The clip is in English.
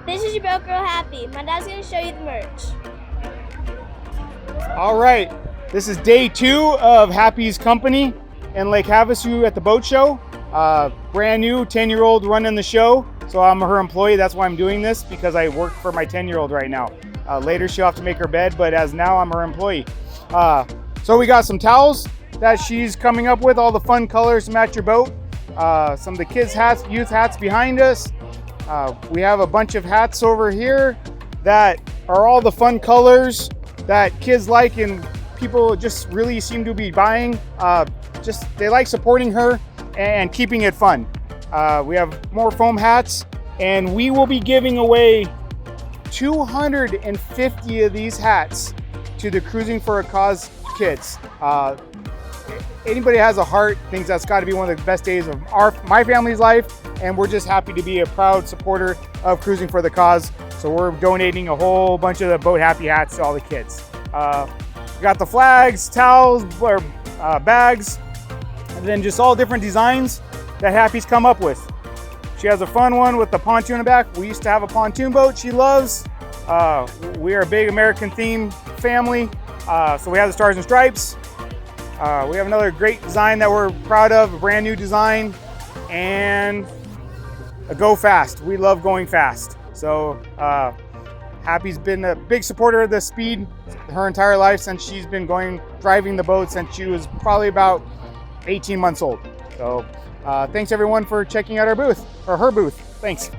This is your belt girl, Happy. My dad's gonna show you the merch. All right, this is day 2 of Happy's company in Lake Havasu at the boat show. Brand new 10-year-old running the show, so I'm her employee. That's why I'm doing this, because I work for my 10-year-old right now. Later she'll have to make her bed, but as now I'm her employee. So we got some towels that she's coming up with, all the fun colors to match your boat. Some of the kids' hats, youth hats behind us. We have a bunch of hats over here that are all the fun colors that kids like and people just really seem to be buying. They like supporting her and keeping it fun. We have more foam hats, and we will be giving away 250 of these hats to the Cruising for a Cause kids. Anybody has a heart thinks that's got to be one of the best days of my family's life, and we're just happy to be a proud supporter of Cruising for the Cause. So we're donating a whole bunch of the Boat Happy hats to all the kids. We got the flags, towels, or bags, and then just all different designs that Happy's come up with. She has a fun one with the pontoon in the back. We used to have a pontoon boat she loves. We are a big American theme family, so we have the Stars and Stripes. We have another great design that we're proud of, a brand new design, and a Go Fast. We love going fast. So Happy's been a big supporter of the speed her entire life since she's been driving the boat since she was probably about 18 months old. So thanks everyone for checking out our booth, or her booth. Thanks.